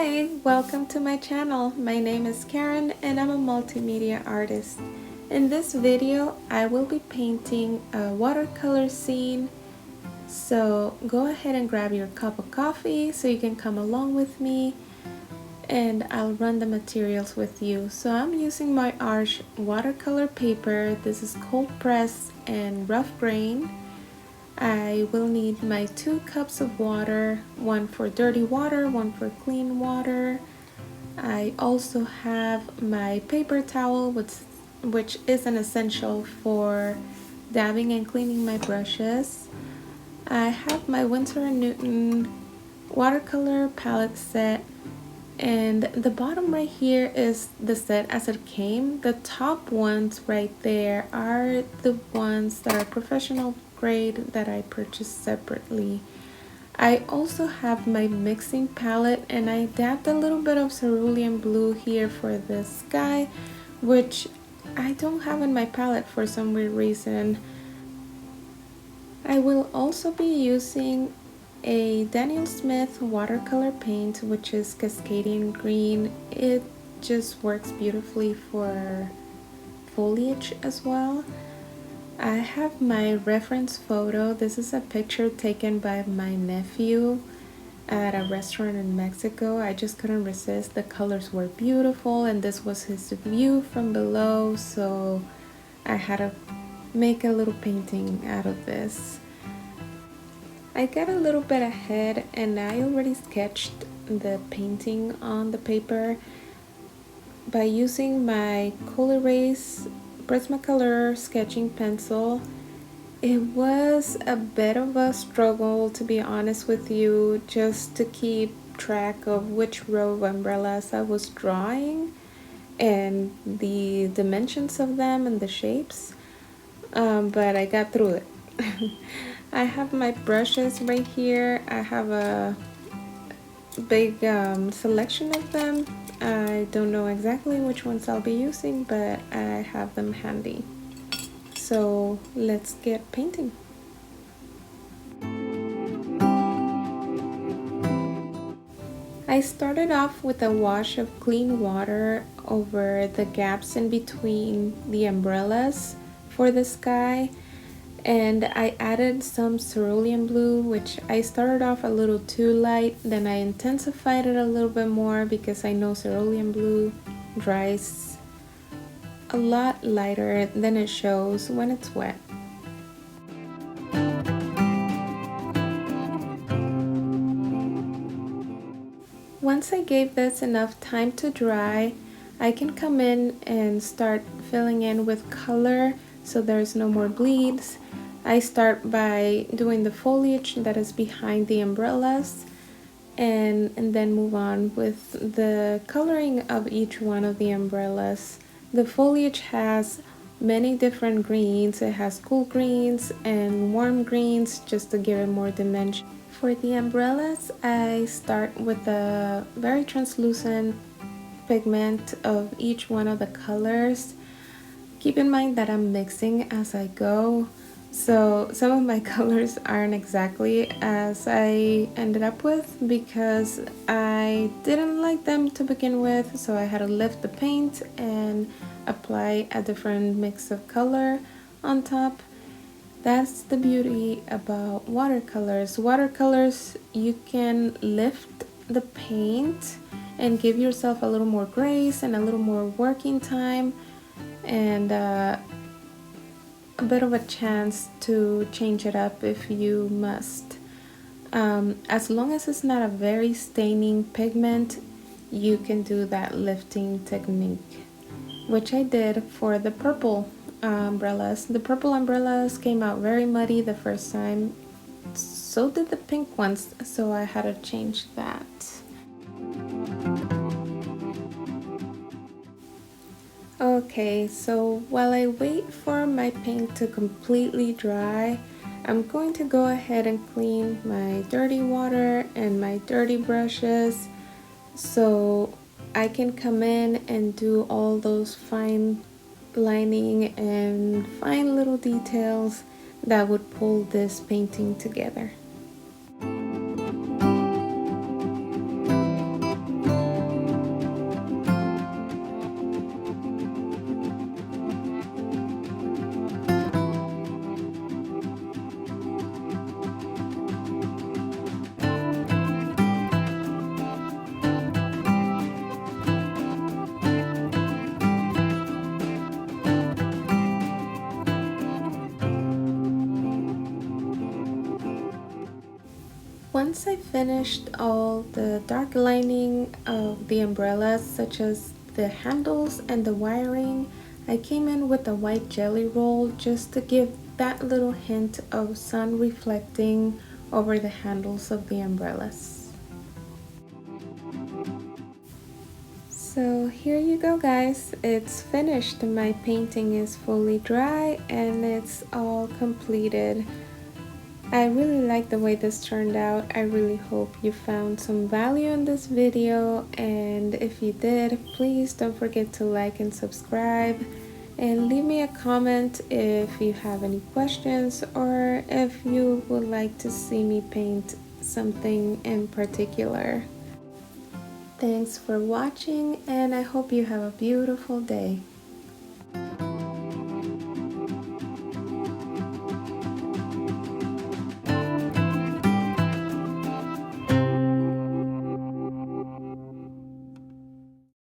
Hi, welcome to my channel. My name is Karen and I'm a multimedia artist. In this video, I will be painting a watercolor scene. So go ahead and grab your cup of coffee so you can come along with me and I'll run the materials with you. So I'm using my Arch watercolor paper. This is cold pressed and rough grain. I will need my 2 cups of water, one for dirty water, one for clean water. I also have my paper towel, which is an essential for dabbing and cleaning my brushes. I have my Winsor & Newton watercolor palette set, and the bottom right here is the set as it came. The top ones right there are the ones that are professional grade that I purchased separately. I also have my mixing palette and I dabbed a little bit of cerulean blue here for the sky, which I don't have in my palette for some weird reason. I will also be using a Daniel Smith watercolor paint, which is Cascadian Green. It just works beautifully for foliage as well. I have my reference photo. This is a picture taken by my nephew at a restaurant in Mexico. I just couldn't resist. The colors were beautiful and this was his view from below, so I had to make a little painting out of this. I got a little bit ahead and I already sketched the painting on the paper by using my Cool Erase Prismacolor sketching pencil. It was a bit of a struggle, to be honest with you, just to keep track of which row of umbrellas I was drawing and the dimensions of them and the shapes, but I got through it. I have my brushes right here. I have a big selection of them. I don't know exactly which ones I'll be using, but I have them handy. So let's get painting. I started off with a wash of clean water over the gaps in between the umbrellas for the sky, and I added some cerulean blue, which I started off a little too light, then I intensified it a little bit more because I know cerulean blue dries a lot lighter than it shows when it's wet. Once I gave this enough time to dry, I can come in and start filling in with color so there's no more bleeds. I start by doing the foliage that is behind the umbrellas and then move on with the coloring of each one of the umbrellas. The foliage has many different greens. It has cool greens and warm greens just to give it more dimension. For the umbrellas, I start with a very translucent pigment of each one of the colors. Keep in mind that I'm mixing as I go, so some of my colors aren't exactly as I ended up with because I didn't like them to begin with, so I had to lift the paint and apply a different mix of color on top. That's the beauty about watercolors. Watercolors, you can lift the paint and give yourself a little more grace and a little more working time and a bit of a chance to change it up if you must. As long as it's not a very staining pigment, you can do that lifting technique, which I did for the purple umbrellas. The purple umbrellas came out very muddy the first time, so did the pink ones, so I had to change that. Okay, so while I wait for my paint to completely dry, I'm going to go ahead and clean my dirty water and my dirty brushes so I can come in and do all those fine lining and fine little details that would pull this painting together. once I finished all the dark lining of the umbrellas, such as the handles and the wiring, I came in with a white jelly roll just to give that little hint of sun reflecting over the handles of the umbrellas. So here you go guys, it's finished. My painting is fully dry and it's all completed. I really like the way this turned out. I really hope you found some value in this video, and if you did, please don't forget to like and subscribe, and leave me a comment if you have any questions or if you would like to see me paint something in particular. Thanks for watching, and I hope you have a beautiful day.